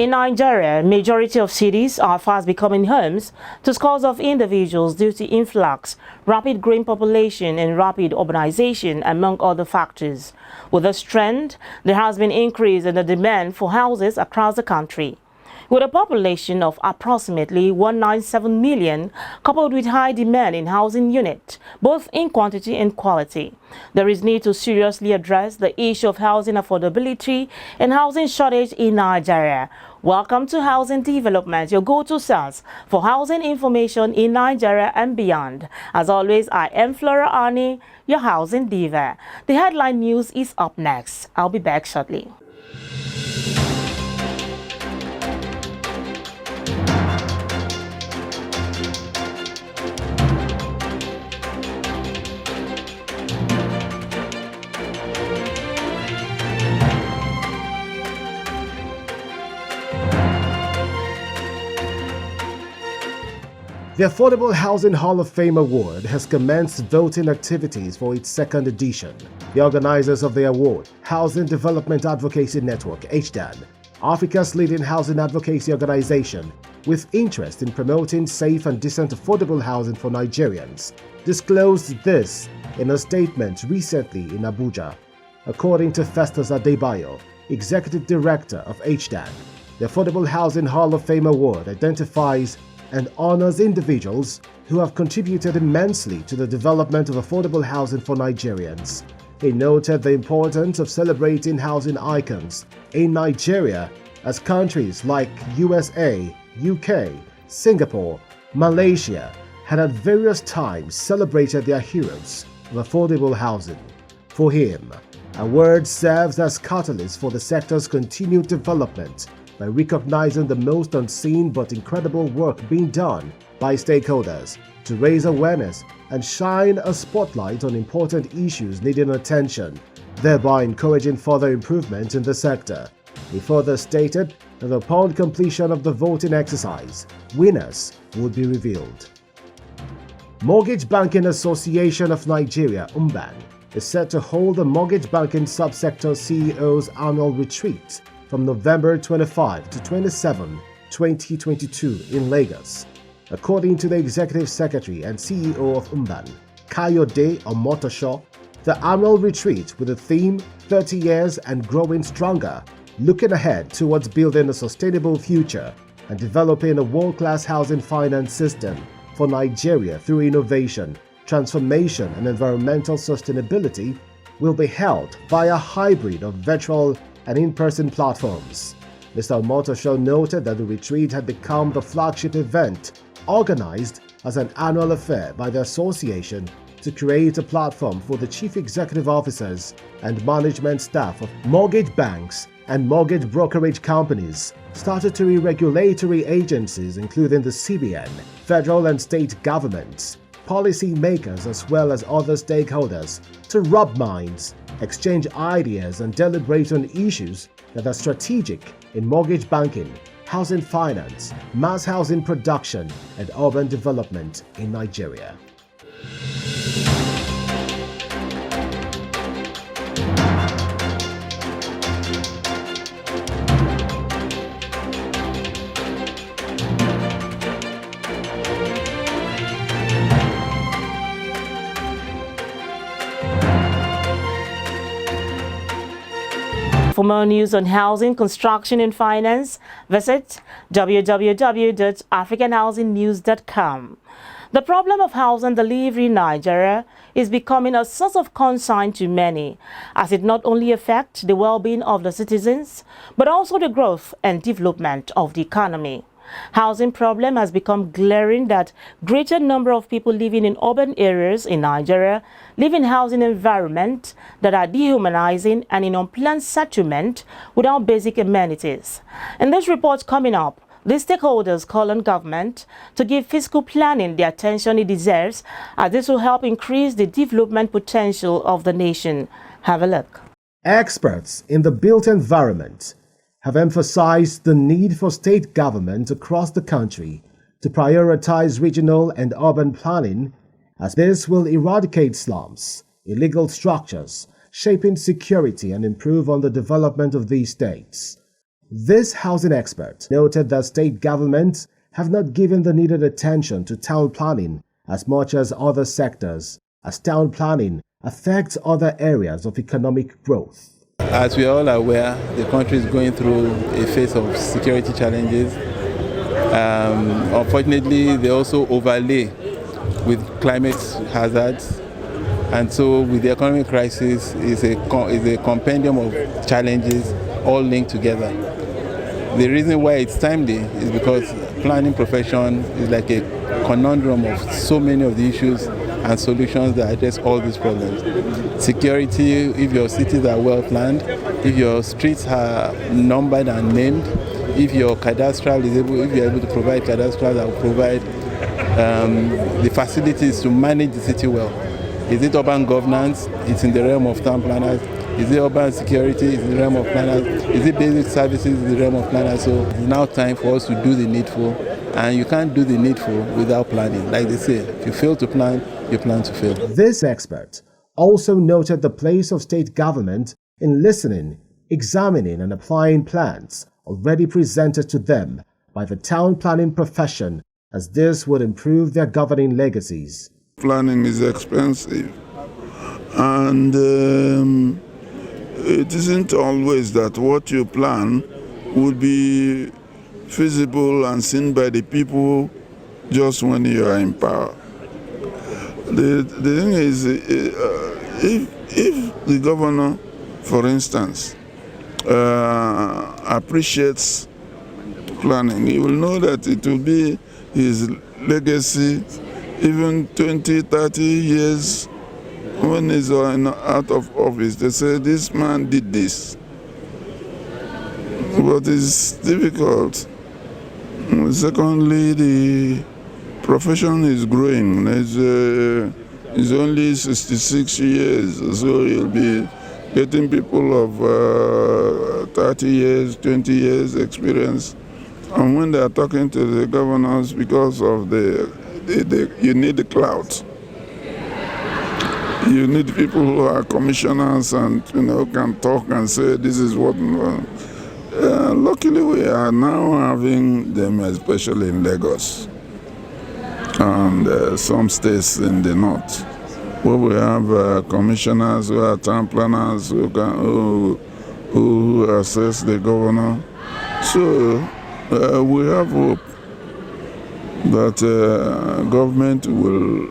In Nigeria, majority of cities are fast becoming homes to scores of individuals due to influx, rapid growing population and rapid urbanization, among other factors. With this trend, there has been increase in the demand for houses across the country. With a population of approximately 197 million, coupled with high demand in housing units, both in quantity and quality, there is need to seriously address the issue of housing affordability and housing shortage in Nigeria. Welcome to Housing Development, your go-to source for housing information in Nigeria and beyond. As always, I am Flora Ani, your housing diva. The headline news is up next. I'll be back shortly. The Affordable Housing Hall of Fame Award has commenced voting activities for its second edition. The organizers of the award, Housing Development Advocacy Network (HDAN), Africa's leading housing advocacy organization with interest in promoting safe and decent affordable housing for Nigerians, disclosed this in a statement recently in Abuja. According to Festus Adebayo, Executive Director of HDAN, the Affordable Housing Hall of Fame Award identifies and honors individuals who have contributed immensely to the development of affordable housing for Nigerians. He noted the importance of celebrating housing icons in Nigeria as countries like USA, UK, Singapore, Malaysia had at various times celebrated their heroes of affordable housing. For him, award serves as catalyst for the sector's continued development by recognizing the most unseen but incredible work being done by stakeholders to raise awareness and shine a spotlight on important issues needing attention, thereby encouraging further improvement in the sector. He further stated that upon completion of the voting exercise, winners would be revealed. Mortgage Banking Association of Nigeria (UMBAN) is set to hold the Mortgage Banking Subsector CEO's annual retreat from November 25 to 27, 2022 in Lagos. According to the Executive Secretary and CEO of UMBAN, Kayode Omotosho, the annual retreat with the theme 30 Years and Growing Stronger, looking ahead towards building a sustainable future and developing a world-class housing finance system for Nigeria through innovation, transformation and environmental sustainability, will be held via a hybrid of virtual and in-person platforms. Mr. Omotosho noted that the retreat had become the flagship event organized as an annual affair by the association to create a platform for the chief executive officers and management staff of mortgage banks and mortgage brokerage companies, statutory regulatory agencies including the CBN, federal and state governments, policy makers as well as other stakeholders to rub minds, exchange ideas and deliberate on issues that are strategic in mortgage banking, housing finance, mass housing production and urban development in Nigeria. For more news on housing, construction and finance, visit www.africanhousingnews.com. The problem of housing delivery in Nigeria is becoming a source of concern to many, as it not only affects the well-being of the citizens, but also the growth and development of the economy. Housing problem has become glaring that greater number of people living in urban areas in Nigeria live in housing environments that are dehumanizing and in unplanned settlement without basic amenities. In this report coming up, the stakeholders call on government to give fiscal planning the attention it deserves, as this will help increase the development potential of the nation. Have a look. Experts in the built environment have emphasized the need for state government across the country to prioritize regional and urban planning, as this will eradicate slums, illegal structures, shape insecurity and improve on the development of these states. This housing expert noted that state governments have not given the needed attention to town planning as much as other sectors, as town planning affects other areas of economic growth. As we are all aware, the country is going through a phase of security challenges. Unfortunately, they also overlay with climate hazards, and so with the economic crisis is a compendium of challenges all linked together. The reason why it's timely is because planning profession is like a conundrum of so many of the issues and solutions that address all these problems. Security, if your cities are well planned, if your streets are numbered and named, if your cadastral is able, if you're able to provide cadastral that will provide the facilities to manage the city well. Is it urban governance? It's in the realm of town planners. Is it urban security? It's in the realm of planners. Is it basic services? It's in the realm of planners. So it's now time for us to do the needful. And you can't do the needful without planning. Like they say, if you fail to plan, you plan to fail. This expert also noted the place of state government in listening, examining and applying plans already presented to them by the town planning profession, as this would improve their governing legacies. Planning is expensive, and it isn't always that what you plan would be feasible and seen by the people just when you are in power. The thing is, if the governor, for instance, appreciates planning, he will know that it will be his legacy even 20, 30 years when he's out of office. They say, this man did this. But it's difficult. Secondly, the profession is growing. It's only 66 years, so you'll be getting people of 30 years, 20 years experience. And when they are talking to the governors, because of you need the clout. You need people who are commissioners and can talk and say this is what. Luckily, we are now having them, especially in Lagos and some states in the north, where we have commissioners who are town planners who assess the governor. So we have hope that government will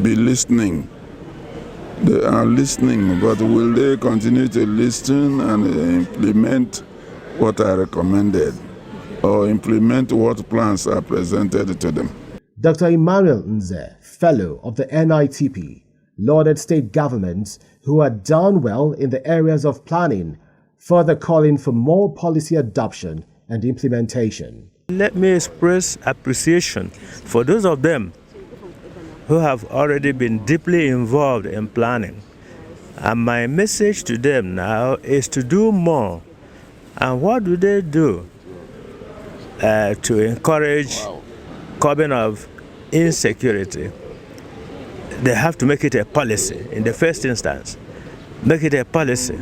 be listening. They are listening, but will they continue to listen and implement what I recommended, or implement what plans are presented to them? Dr. Emmanuel Nze, Fellow of the NITP, lauded state governments who had done well in the areas of planning, further calling for more policy adoption and implementation. Let me express appreciation for those of them who have already been deeply involved in planning. And my message to them now is to do more. And what do they do to encourage curbing of insecurity? They have to make it a policy in the first instance. Make it a policy.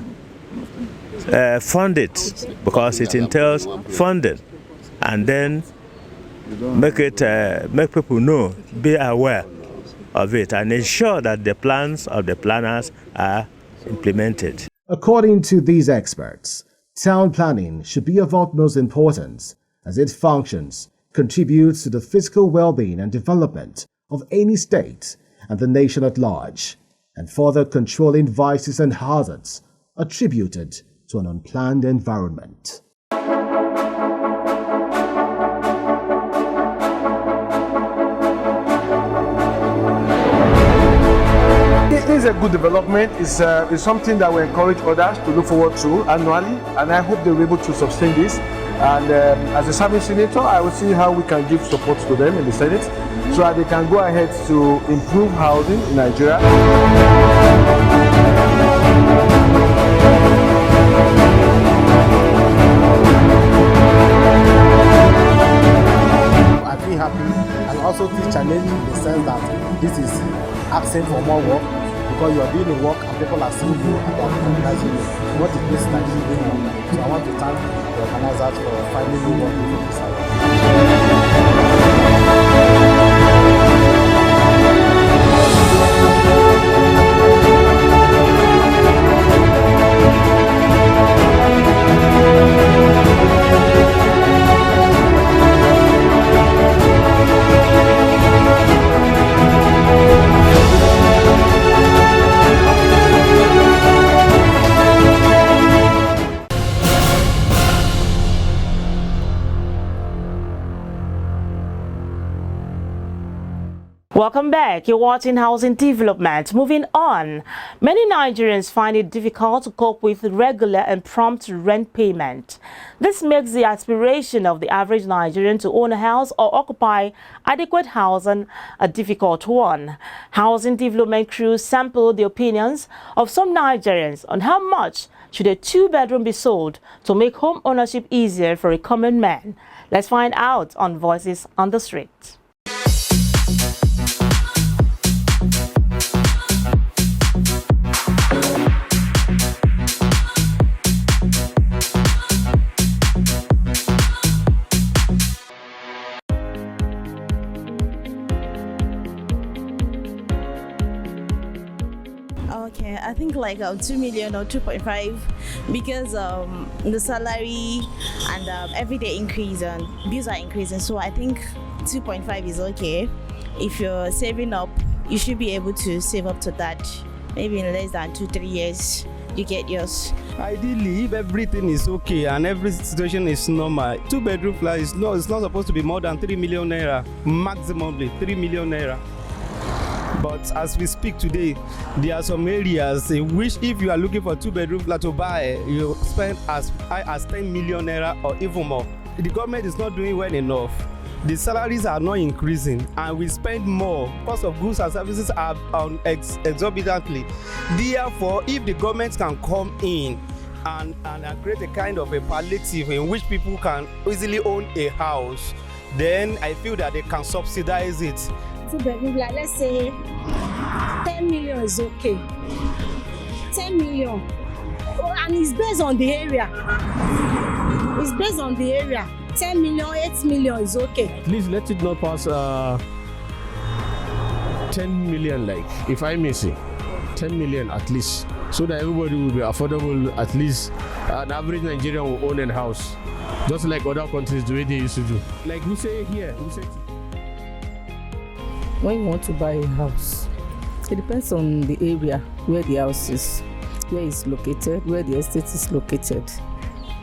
Fund it, because it entails funding. And then make people know, be aware of it, and ensure that the plans of the planners are implemented. According to these experts, town planning should be of utmost importance as it functions, contributes to the physical well-being and development of any state and the nation at large, and further controlling vices and hazards attributed to an unplanned environment. This is a good development. It's something that we encourage others to look forward to annually, and I hope they'll be able to sustain this. And as a serving senator, I will see how we can give support to them in the Senate so that they can go ahead to improve housing in Nigeria. I feel happy and also feel challenged in the sense that this is asking for more work, because you are doing the work and people are seeing you and they are recognizing you. What is this Nigeria doing now? So I want to thank the organizers for finding me working for this hour. Welcome back. You're watching Housing Development. Moving on, many Nigerians find it difficult to cope with regular and prompt rent payment. This makes the aspiration of the average Nigerian to own a house or occupy adequate housing a difficult one. Housing Development crew sampled the opinions of some Nigerians on how much should a two-bedroom be sold to make home ownership easier for a common man. Let's find out on Voices on the Street. Okay, I think like 2 million or 2.5 because the salary and everyday increase and bills are increasing. So I think 2.5 is okay. If you're saving up, you should be able to save up to that. Maybe in less than 2-3 years, you get yours. Ideally, if everything is okay and every situation is normal, two-bedroom flat it's not supposed to be more than 3 million naira, maximally 3 million naira. But as we speak today, there are some areas in which if you are looking for two-bedroom flat to buy, you spend as high as 10 million naira or even more. The government is not doing well enough. The salaries are not increasing and we spend more. Cost of goods and services are exorbitantly. Therefore, if the government can come in and create a kind of a palliative in which people can easily own a house, then I feel that they can subsidize it. Two-bedroom, like let's say 10 million is okay. 10 million. Oh, and it's based on the area. It's based on the area. 10 million, 8 million is okay. At least let it not pass 10 million, like, if I may say. 10 million at least. So that everybody will be affordable, at least an average Nigerian will own a house. Just like other countries, the way they used to do. Like we say here, when you want to buy a house, it depends on the area where the house is, where it's located, where the estate is located.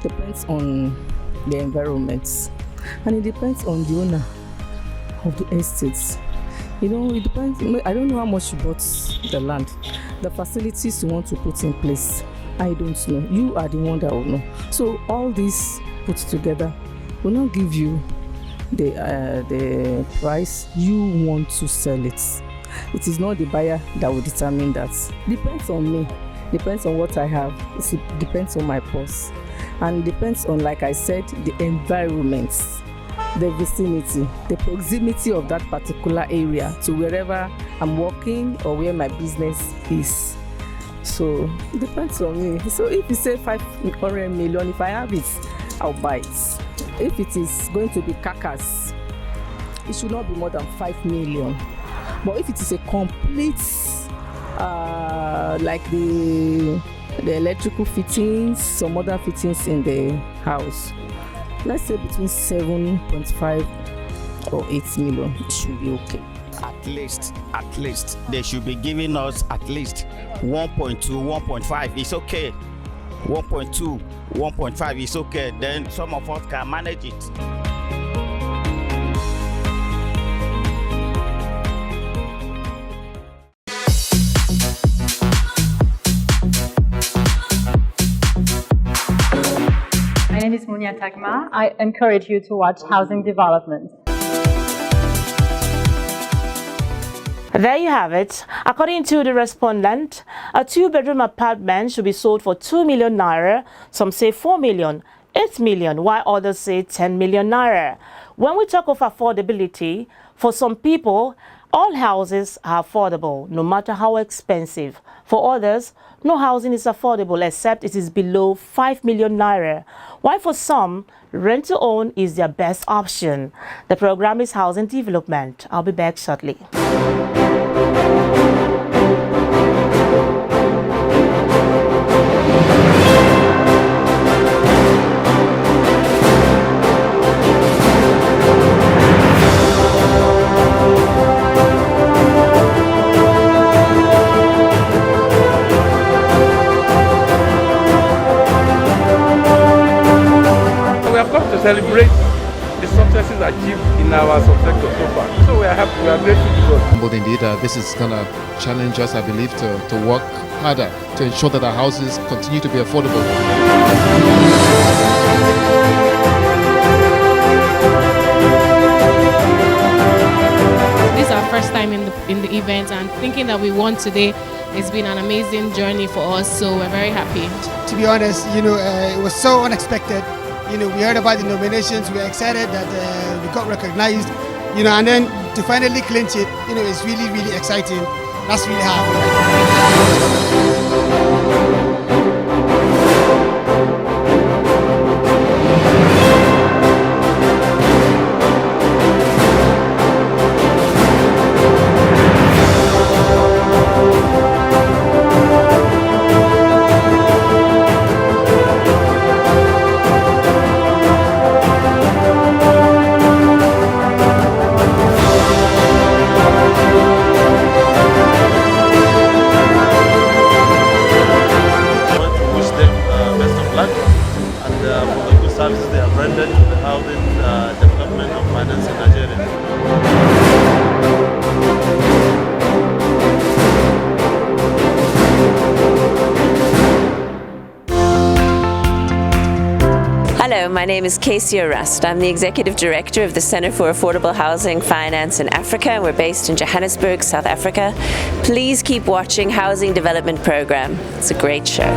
Depends on the environment, and it depends on the owner of the estates. You know, it depends. I don't know how much you bought the land, the facilities you want to put in place. I don't know. You are the one that will know. So all this put together will not give you the price you want to sell it. It is not the buyer that will determine that. Depends on me, depends on what I have, it depends on my purse, and depends on, like I said, the environment, the vicinity, the proximity of that particular area to wherever I'm working or where my business is. So it depends on me. So if you say 500 million, if I have it, I'll buy it. If it is going to be carcass, it should not be more than 5 million. But if it is a complete, like the electrical fittings, some other fittings in the house, let's say between 7.5 or 8 million, it should be okay. At least, they should be giving us at least 1.2, 1.5. It's okay. 1.2, 1.5 is okay. Then some of us can manage it. My name is Munia Tagma. I encourage you to watch Housing Development. There you have it. According to the respondent, a two-bedroom apartment should be sold for 2 million naira. Some say 4 million, 8 million, while others say 10 million naira. When we talk of affordability, for some people, All houses are affordable, no matter how expensive. For others, no housing is affordable except it is below 5 million naira, while for some, rent to own is their best option. The program is Housing Development. I'll be back shortly. Celebrate the successes achieved in our subsector so far. So we are happy, we are grateful to God. But indeed, this is going to challenge us, I believe, to work harder to ensure that our houses continue to be affordable. This is our first time in the event, and thinking that we won today, it's been an amazing journey for us, so we're very happy. To be honest, it was so unexpected. We heard about the nominations, we were excited that we got recognized, and then to finally clinch it, it's really, really exciting. That's really hard. Hello, my name is Casey O'Rust. I'm the Executive Director of the Centre for Affordable Housing Finance in Africa. We're based in Johannesburg, South Africa. Please keep watching Housing Development Programme. It's a great show.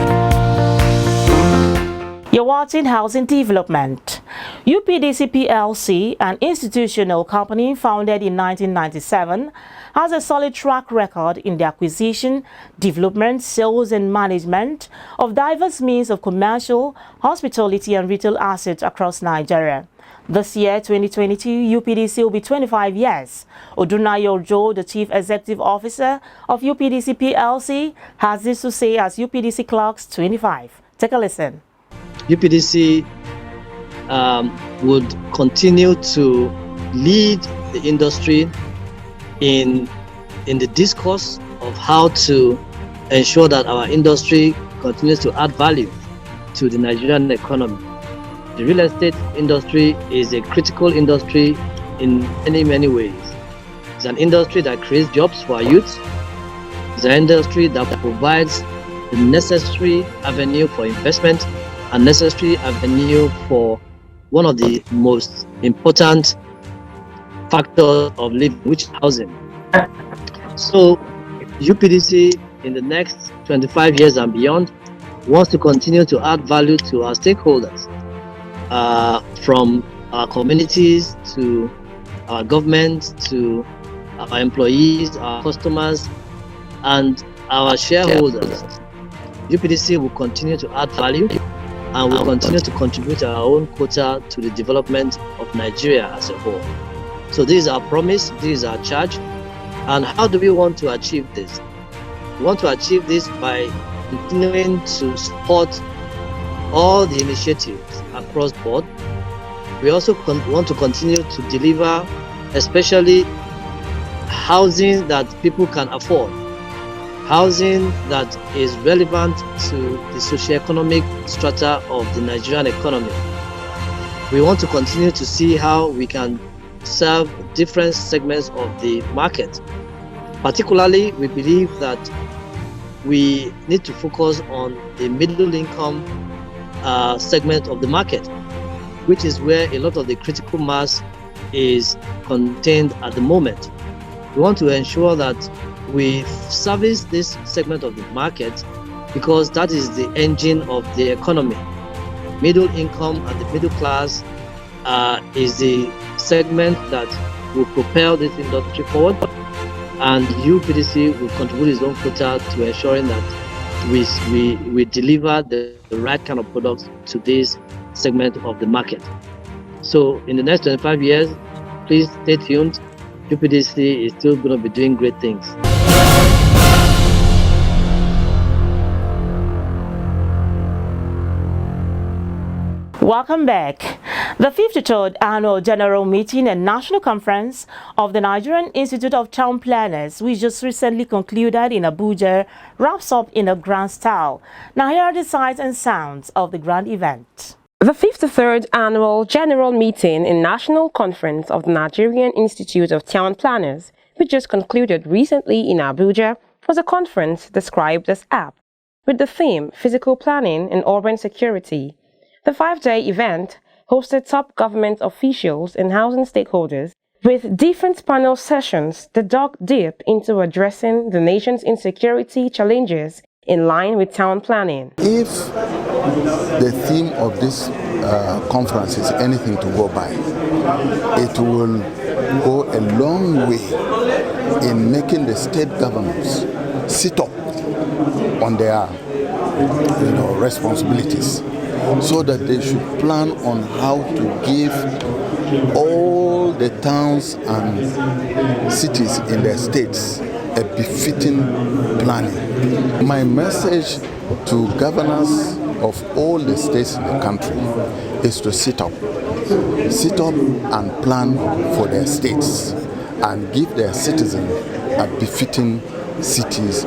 You're watching Housing Development. UPDC Plc, an institutional company founded in 1997, has a solid track record in the acquisition, development, sales and management of diverse means of commercial, hospitality and retail assets across Nigeria. This year, 2022, UPDC will be 25 years. Odunayo Ojo, the Chief Executive Officer of UPDC Plc, has this to say as UPDC clocks 25. Take a listen. UPDC would continue to lead the industry in the discourse of how to ensure that our industry continues to add value to the Nigerian economy. The real estate industry is a critical industry in many, many ways. It's an industry that creates jobs for our youth. It's an industry that provides the necessary avenue for investment and necessary avenue for one of the most important factors of living, which is housing. So UPDC in the next 25 years and beyond wants to continue to add value to our stakeholders, from our communities to our government to our employees, our customers and our shareholders. UPDC will continue to add value and will continue to contribute our own quota to the development of Nigeria as a whole. So this is our promise, this is our charge. And how do we want to achieve this? We want to achieve this by continuing to support all the initiatives across board. We also want to continue to deliver, especially housing that people can afford, housing that is relevant to the socio-economic strata of the Nigerian economy. We want to continue to see how we can serve different segments of the market. Particularly, we believe that we need to focus on the middle income segment of the market, which is where a lot of the critical mass is contained at the moment. We want to ensure that we service this segment of the market because that is the engine of the economy. Middle income and the middle class is the segment that will propel this industry forward. and UPDC will contribute its own quota to ensuring that we deliver the right kind of products to this segment of the market. So in the next 25 years, please stay tuned. UPDC is still going to be doing great things. Welcome back. The 53rd Annual General Meeting and National Conference of the Nigerian Institute of Town Planners, which just recently concluded in Abuja, wraps up in a grand style. Now here are the sights and sounds of the grand event. The 53rd Annual General Meeting and National Conference of the Nigerian Institute of Town Planners, which just concluded recently in Abuja, was a conference described as apt, with the theme Physical Planning and Urban Security. The 5-day event hosted top government officials and housing stakeholders with different panel sessions that dug deep into addressing the nation's insecurity challenges in line with town planning. If the theme of this conference is anything to go by, it will go a long way in making the state governments sit up on their responsibilities, so that they should plan on how to give all the towns and cities in their states a befitting planning. My message to governors of all the states in the country is to sit up and plan for their states and give their citizens a befitting cities,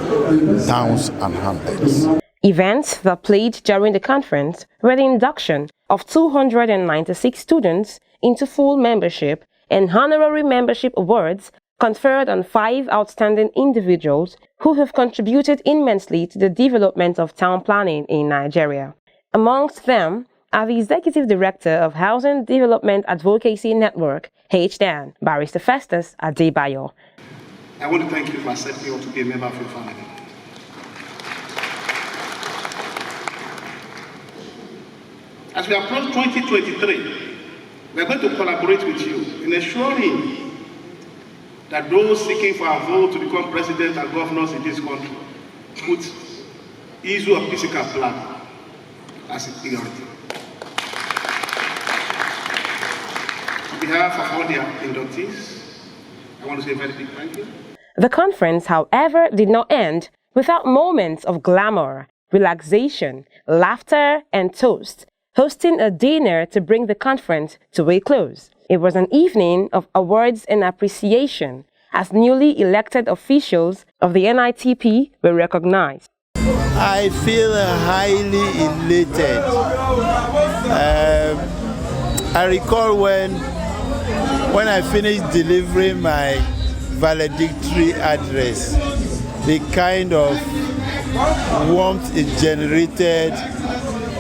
towns and hamlets. Events that played during the conference were the induction of 296 students into full membership and honorary membership awards conferred on 5 outstanding individuals who have contributed immensely to the development of town planning in Nigeria. Amongst them are the Executive Director of Housing Development Advocacy Network, HDAN, Barrister Festus Adebayo. I want to thank you for accepting me to be a member of your family. As we approach 2023, we are going to collaborate with you in ensuring that those seeking for our vote to become president and governors in this country put issue of physical plan as a priority. On behalf of all the inductees, I want to say a very big thank you. The conference, however, did not end without moments of glamour, relaxation, laughter, and toast, hosting a dinner to bring the conference to a close. It was an evening of awards and appreciation as newly elected officials of the NITP were recognized. I feel highly elated. I recall when I finished delivering my valedictory address, the kind of warmth it generated,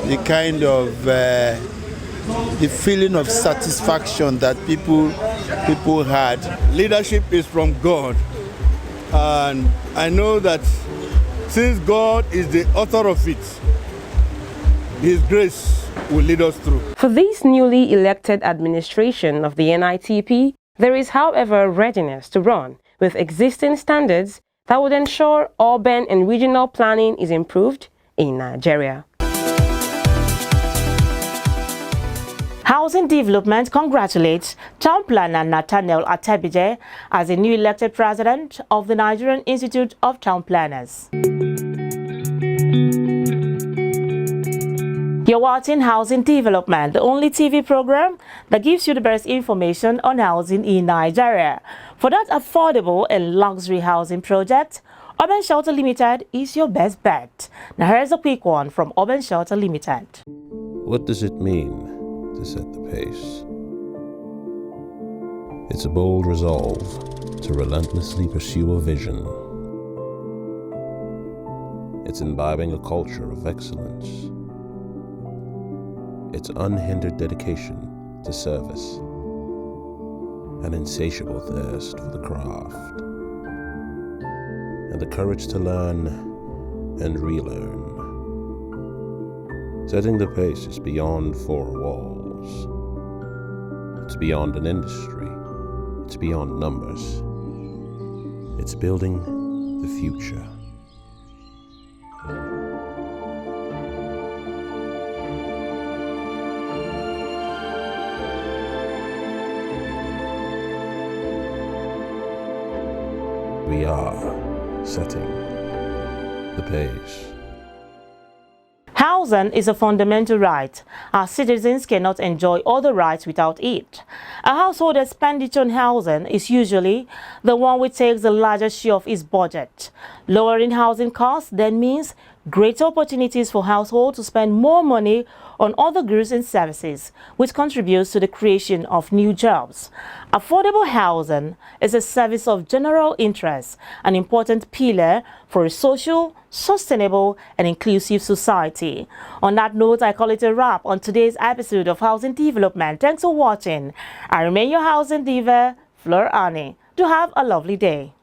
the kind of the feeling of satisfaction that people had. Leadership is from God, and I know that since God is the author of it, His grace will lead us through. For this newly elected administration of the NITP, there is, however, readiness to run with existing standards that would ensure urban and regional planning is improved in Nigeria. Housing Development congratulates Town Planner Nathaniel Atebije as the new elected president of the Nigerian Institute of Town Planners. You're watching Housing Development, the only TV program that gives you the best information on housing in Nigeria. For that affordable and luxury housing project, Urban Shelter Limited is your best bet. Now here's a quick one from Urban Shelter Limited. What does it mean to set the pace? It's a bold resolve to relentlessly pursue a vision. It's imbibing a culture of excellence. It's unhindered dedication to service, an insatiable thirst for the craft, and the courage to learn and relearn. Setting the pace is beyond four walls. It's beyond an industry. It's beyond numbers. It's building the future. We are setting the pace. Housing is a fundamental right. Our citizens cannot enjoy other rights without it. A household expenditure on housing is usually the one which takes the largest share of its budget. Lowering housing costs then means greater opportunities for households to spend more money on other goods and services, which contributes to the creation of new jobs. Affordable housing is a service of general interest, an important pillar for a social, sustainable, and inclusive society. On that note, I call it a wrap on today's episode of Housing Development. Thanks for watching. I remain your housing diva, Fleur Annie. Do have a lovely day.